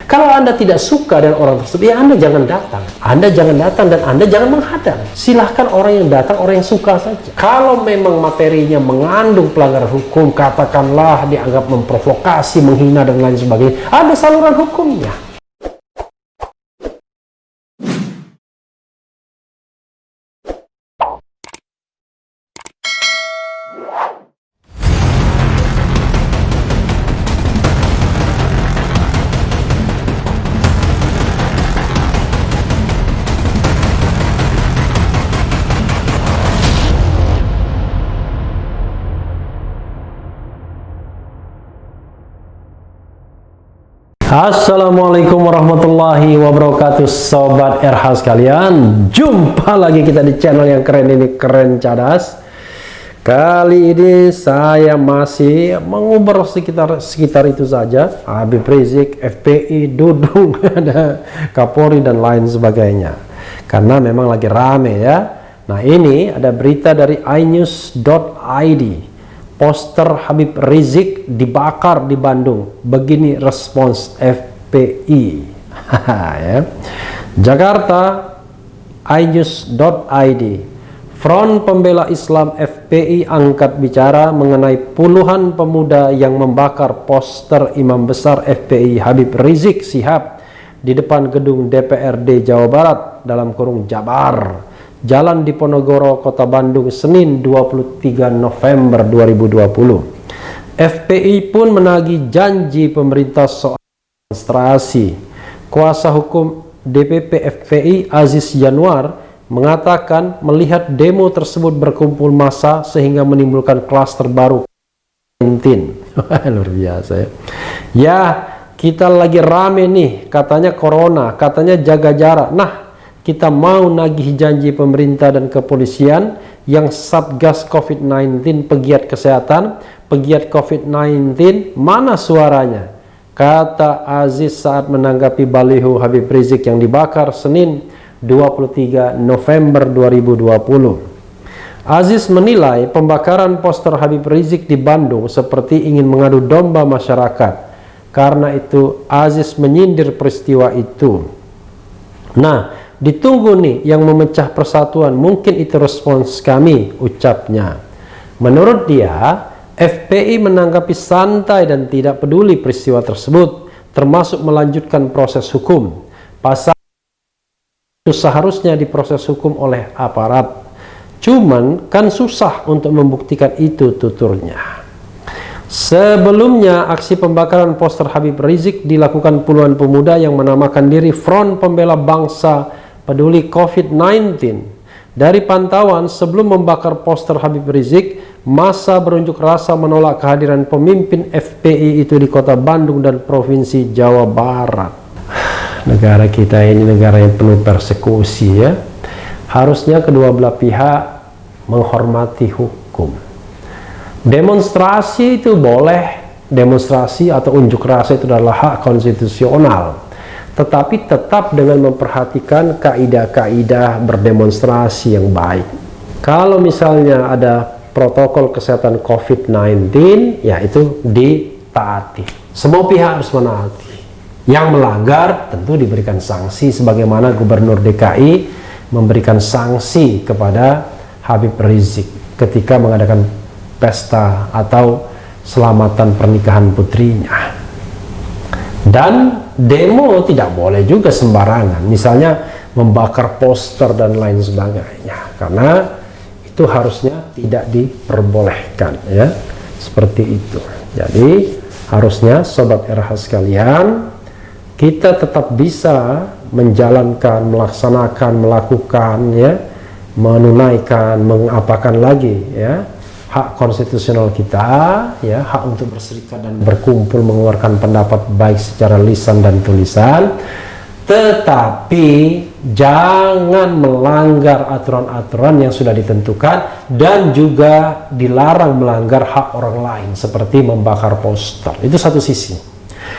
Kalau Anda tidak suka dengan orang tersebut, ya Anda jangan datang. Anda jangan datang dan Anda jangan menghadang. Silahkan orang yang datang, orang yang suka saja. Kalau memang materinya mengandung pelanggaran hukum, katakanlah dianggap memprovokasi, menghina dan lain sebagainya, ada saluran hukumnya. Assalamualaikum warahmatullahi wabarakatuh, sobat RH sekalian. Jumpa lagi kita di channel yang keren ini, Keren Cadas. Kali ini saya masih mengubar sekitar itu saja. Habib Rizik, FPI, Dudung, ada Kapolri dan lain sebagainya. Karena memang lagi rame ya. Nah, ini ada berita dari inews.id. Poster Habib Rizik dibakar di Bandung. Begini respons FPI. Ya. Jakarta, inews.id. Front Pembela Islam FPI angkat bicara mengenai puluhan pemuda yang membakar poster Imam Besar FPI Habib Rizik Syihab di depan gedung DPRD Jawa Barat (Jabar), Jalan Diponegoro, Kota Bandung, Senin 23 November 2020. FPI pun menagih janji pemerintah soal demonstrasi. Kuasa hukum DPP FPI Aziz Yanuar mengatakan melihat demo tersebut berkumpul massa sehingga menimbulkan klaster baru COVID-19. Luar biasa ya. Ya, kita lagi rame nih, katanya corona, katanya jaga jarak. Nah, kita mau nagih janji pemerintah dan kepolisian yang Satgas COVID-19, pegiat kesehatan, pegiat COVID-19, mana suaranya? Kata Aziz saat menanggapi baliho Habib Rizik yang dibakar Senin 23 November 2020. Aziz menilai pembakaran poster Habib Rizik di Bandung seperti ingin mengadu domba masyarakat. Karena itu Aziz menyindir peristiwa itu. Nah, ditunggu nih yang memecah persatuan, mungkin itu respons kami, ucapnya. Menurut dia, FPI menanggapi santai dan tidak peduli peristiwa tersebut, termasuk melanjutkan proses hukum. Pasal itu seharusnya diproses hukum oleh aparat. Cuman kan susah untuk membuktikan itu, tuturnya. Sebelumnya, aksi pembakaran poster Habib Rizik dilakukan puluhan pemuda yang menamakan diri Front Pembela Bangsa Peduli COVID-19. Dari pantauan sebelum membakar poster Habib Rizik, massa berunjuk rasa menolak kehadiran pemimpin FPI itu di kota Bandung dan Provinsi Jawa Barat. Negara kita ini negara yang penuh persekusi ya. Harusnya kedua belah pihak menghormati hukum. Demonstrasi itu boleh, demonstrasi atau unjuk rasa itu adalah hak konstitusional. Tetapi tetap dengan memperhatikan kaidah-kaidah berdemonstrasi yang baik. Kalau misalnya ada protokol kesehatan COVID-19, ya itu ditaati. Semua pihak harus menaati. Yang melanggar tentu diberikan sanksi, sebagaimana Gubernur DKI memberikan sanksi kepada Habib Rizik ketika mengadakan pesta atau selamatan pernikahan putrinya. Dan demo tidak boleh juga sembarangan, misalnya membakar poster dan lain sebagainya, karena itu harusnya tidak diperbolehkan ya, seperti itu. Jadi harusnya sobat RH sekalian, kita tetap bisa menjalankan, melaksanakan, melakukan ya, menunaikan, mengapakan lagi ya, hak konstitusional kita ya, hak untuk berserikat dan berkumpul, mengeluarkan pendapat baik secara lisan dan tulisan, tetapi jangan melanggar aturan-aturan yang sudah ditentukan dan juga dilarang melanggar hak orang lain seperti membakar poster. Itu satu sisi.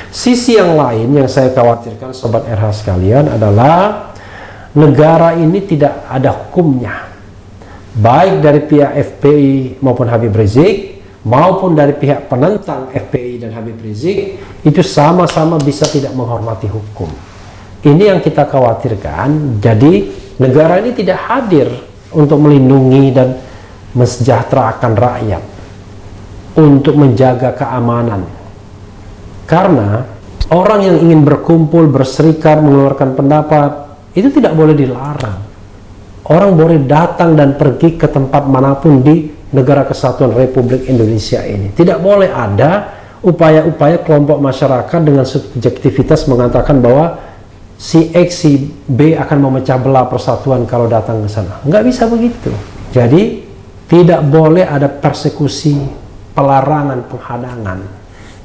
Sisi yang lain yang saya khawatirkan sobat RH sekalian adalah negara ini tidak ada hukumnya. Baik dari pihak FPI maupun Habib Rizik maupun dari pihak penentang FPI dan Habib Rizik itu sama-sama bisa tidak menghormati hukum. Ini yang kita khawatirkan. Jadi negara ini tidak hadir untuk melindungi dan mensejahterakan rakyat, untuk menjaga keamanan. Karena orang yang ingin berkumpul, berserikat, mengeluarkan pendapat itu tidak boleh dilarang. Orang boleh datang dan pergi ke tempat manapun di Negara Kesatuan Republik Indonesia ini. Tidak boleh ada upaya-upaya kelompok masyarakat dengan subjektivitas mengatakan bahwa si X, si B akan memecah belah persatuan kalau datang ke sana. Nggak bisa begitu. Jadi tidak boleh ada persekusi, pelarangan, penghadangan.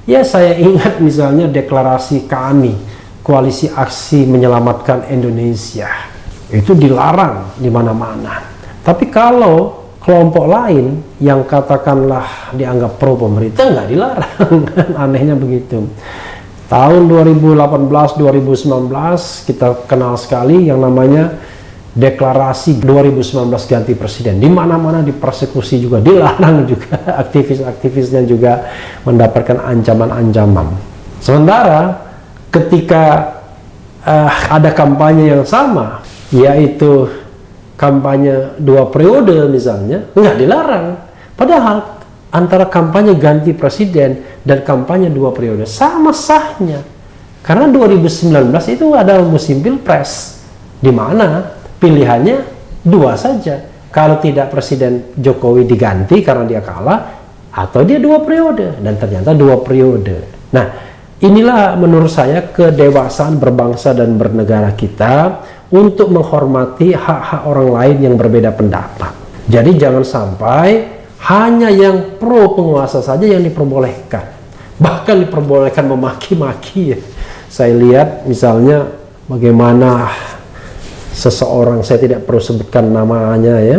Ya, saya ingat misalnya deklarasi kami, Koalisi Aksi Menyelamatkan Indonesia, itu dilarang di mana-mana. Tapi kalau kelompok lain yang katakanlah dianggap pro pemerintah, nggak dilarang. Anehnya begitu. Tahun 2018-2019 kita kenal sekali yang namanya deklarasi 2019 ganti presiden. Di mana-mana dipersekusi juga, dilarang juga. Aktivis-aktivisnya juga mendapatkan ancaman-ancaman. Sementara ketika ada kampanye yang sama, yaitu kampanye 2 periode misalnya, nggak dilarang. Padahal antara kampanye ganti presiden dan kampanye 2 periode sama sahnya. Karena 2019 itu ada musim pilpres, di mana pilihannya 2 saja. Kalau tidak Presiden Jokowi diganti karena dia kalah, atau dia 2 periode, dan ternyata 2 periode. Nah, inilah menurut saya kedewasaan berbangsa dan bernegara kita untuk menghormati hak-hak orang lain yang berbeda pendapat. Jadi jangan sampai hanya yang pro penguasa saja yang diperbolehkan. Bahkan diperbolehkan memaki-maki. Saya lihat misalnya bagaimana seseorang, saya tidak perlu sebutkan namanya ya,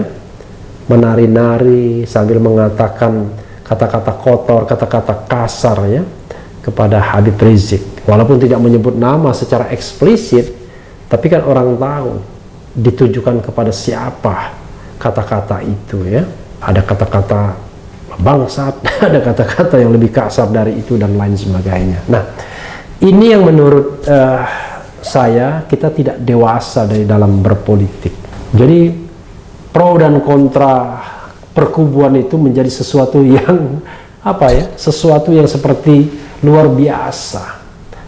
menari-nari sambil mengatakan kata-kata kotor, kata-kata kasar ya kepada Habib Rizik. Walaupun tidak menyebut nama secara eksplisit, tapi kan orang tahu ditujukan kepada siapa kata-kata itu ya. Ada kata-kata bangsat, ada kata-kata yang lebih kasar dari itu dan lain sebagainya. Nah, ini yang menurut saya kita tidak dewasa dari dalam berpolitik. Jadi pro dan kontra perkubuan itu menjadi sesuatu yang sesuatu yang seperti luar biasa.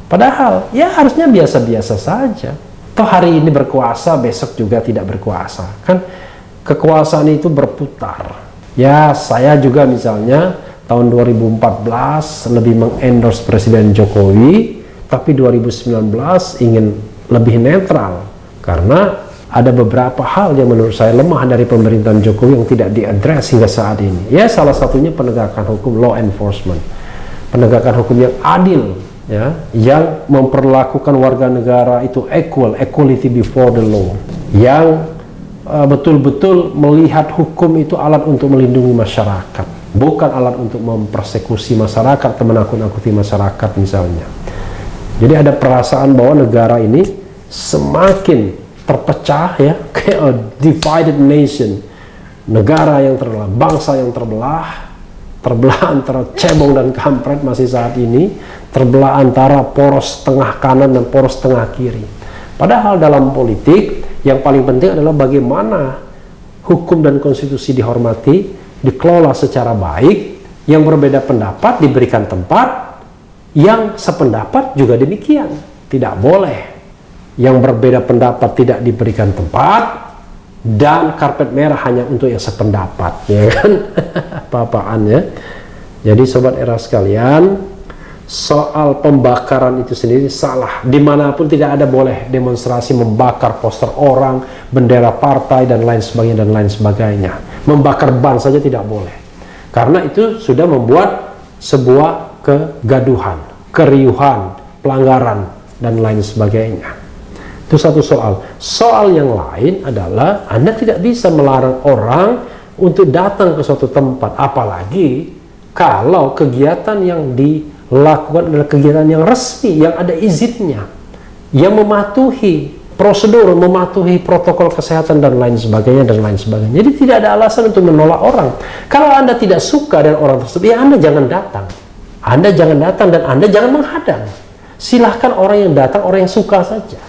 Padahal ya harusnya biasa-biasa saja. Toh hari ini berkuasa, besok juga tidak berkuasa. Kan kekuasaan itu berputar. Ya, saya juga misalnya tahun 2014 lebih mengendorse Presiden Jokowi, tapi 2019 ingin lebih netral. Karena ada beberapa hal yang menurut saya lemah dari pemerintahan Jokowi yang tidak diadres hingga saat ini. Ya, salah satunya penegakan hukum, law enforcement. Penegakan hukum yang adil, ya, yang memperlakukan warga negara itu equality before the law, yang betul-betul melihat hukum itu alat untuk melindungi masyarakat, bukan alat untuk mempersekusi masyarakat atau menakut-nakuti masyarakat misalnya. Jadi ada perasaan bahwa negara ini semakin terpecah ya, kayak a divided nation, negara yang terbelah, bangsa yang terbelah antara cebong dan kampret masih saat ini, terbelah antara poros tengah kanan dan poros tengah kiri. Padahal dalam politik yang paling penting adalah bagaimana hukum dan konstitusi dihormati, dikelola secara baik, yang berbeda pendapat diberikan tempat, yang sependapat juga demikian. Tidak boleh yang berbeda pendapat tidak diberikan tempat, dan karpet merah hanya untuk yang sependapat, ya kan? Apa-apaan ya. Jadi sobat era sekalian, soal pembakaran itu sendiri salah. Dimanapun tidak ada boleh demonstrasi membakar poster orang, bendera partai dan lain sebagainya. Membakar ban saja tidak boleh, karena itu sudah membuat sebuah kegaduhan, keriuhan, pelanggaran dan lain sebagainya. Itu satu soal. Soal yang lain adalah Anda tidak bisa melarang orang untuk datang ke suatu tempat, apalagi kalau kegiatan yang dilakukan adalah kegiatan yang resmi, yang ada izinnya, yang mematuhi prosedur, mematuhi protokol kesehatan dan lain sebagainya dan lain sebagainya. Jadi tidak ada alasan untuk menolak orang. Kalau Anda tidak suka dengan orang tersebut, ya Anda jangan datang. Anda jangan datang dan Anda jangan menghadang. Silahkan orang yang datang, orang yang suka saja.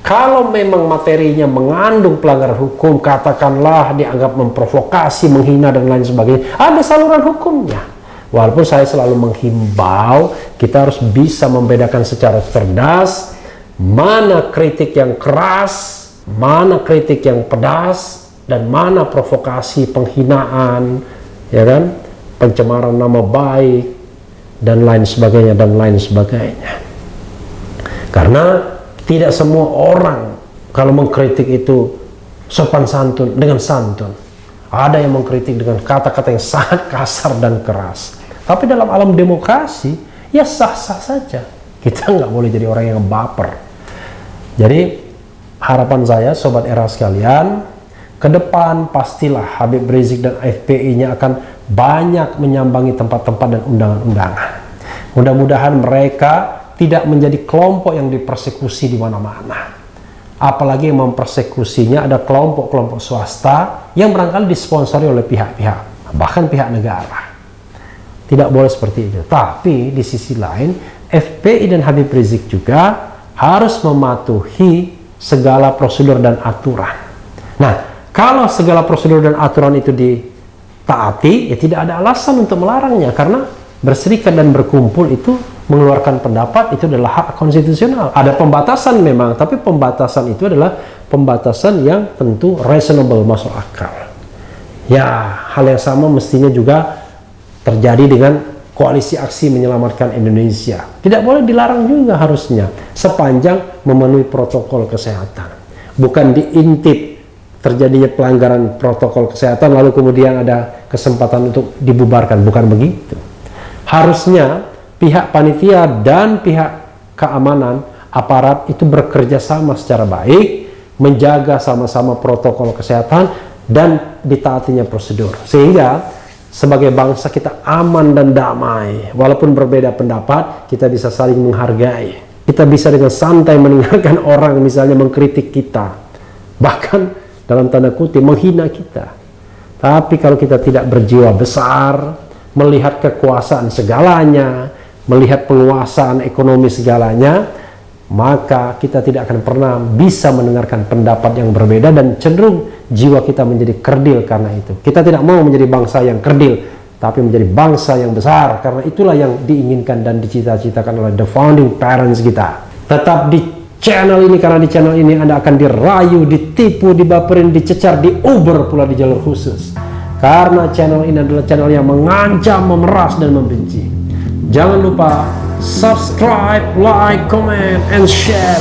Kalau memang materinya mengandung pelanggaran hukum, katakanlah dianggap memprovokasi, menghina dan lain sebagainya, ada saluran hukumnya. Walaupun saya selalu menghimbau, kita harus bisa membedakan secara cerdas mana kritik yang keras, mana kritik yang pedas, dan mana provokasi, penghinaan, ya kan, pencemaran nama baik, dan lain sebagainya, dan lain sebagainya. Karena tidak semua orang kalau mengkritik itu sopan santun, dengan santun. Ada yang mengkritik dengan kata-kata yang sangat kasar dan keras. Tapi dalam alam demokrasi, ya sah-sah saja. Kita nggak boleh jadi orang yang baper. Jadi harapan saya Sobat Era sekalian, ke depan pastilah Habib Rizik dan FPI-nya akan banyak menyambangi tempat-tempat dan undangan-undangan. Mudah-mudahan mereka tidak menjadi kelompok yang dipersekusi di mana-mana. Apalagi yang mempersekusinya ada kelompok-kelompok swasta yang barangkali disponsori oleh pihak-pihak, bahkan pihak negara. Tidak boleh seperti itu. Tapi di sisi lain, FPI dan Habib Rizik juga harus mematuhi segala prosedur dan aturan. Nah, kalau segala prosedur dan aturan itu ditaati, ya tidak ada alasan untuk melarangnya, karena berserikat dan berkumpul itu mengeluarkan pendapat itu adalah hak konstitusional. Ada pembatasan memang, tapi pembatasan itu adalah pembatasan yang tentu reasonable, masuk akal. Ya, hal yang sama mestinya juga terjadi dengan Koalisi Aksi Menyelamatkan Indonesia. Tidak boleh dilarang juga harusnya, sepanjang memenuhi protokol kesehatan. Bukan diintip terjadinya pelanggaran protokol kesehatan lalu kemudian ada kesempatan untuk dibubarkan, bukan begitu. Harusnya pihak panitia dan pihak keamanan aparat itu bekerja sama secara baik, menjaga sama-sama protokol kesehatan dan ditaatinya prosedur, sehingga sebagai bangsa kita aman dan damai. Walaupun berbeda pendapat, kita bisa saling menghargai. Kita bisa dengan santai mendengarkan orang misalnya mengkritik kita, bahkan dalam tanda kutip menghina kita. Tapi kalau kita tidak berjiwa besar, melihat kekuasaan segalanya, melihat penguasaan ekonomi segalanya, maka kita tidak akan pernah bisa mendengarkan pendapat yang berbeda, dan cenderung jiwa kita menjadi kerdil karena itu. Kita tidak mau menjadi bangsa yang kerdil, tapi menjadi bangsa yang besar, karena itulah yang diinginkan dan dicita-citakan oleh the founding parents kita. Tetap di channel ini, karena di channel ini Anda akan dirayu, ditipu, dibaperin, dicecar, diuber pula di jalur khusus. Karena channel ini adalah channel yang mengancam, memeras, dan membenci. Jangan lupa subscribe, like, comment, and share.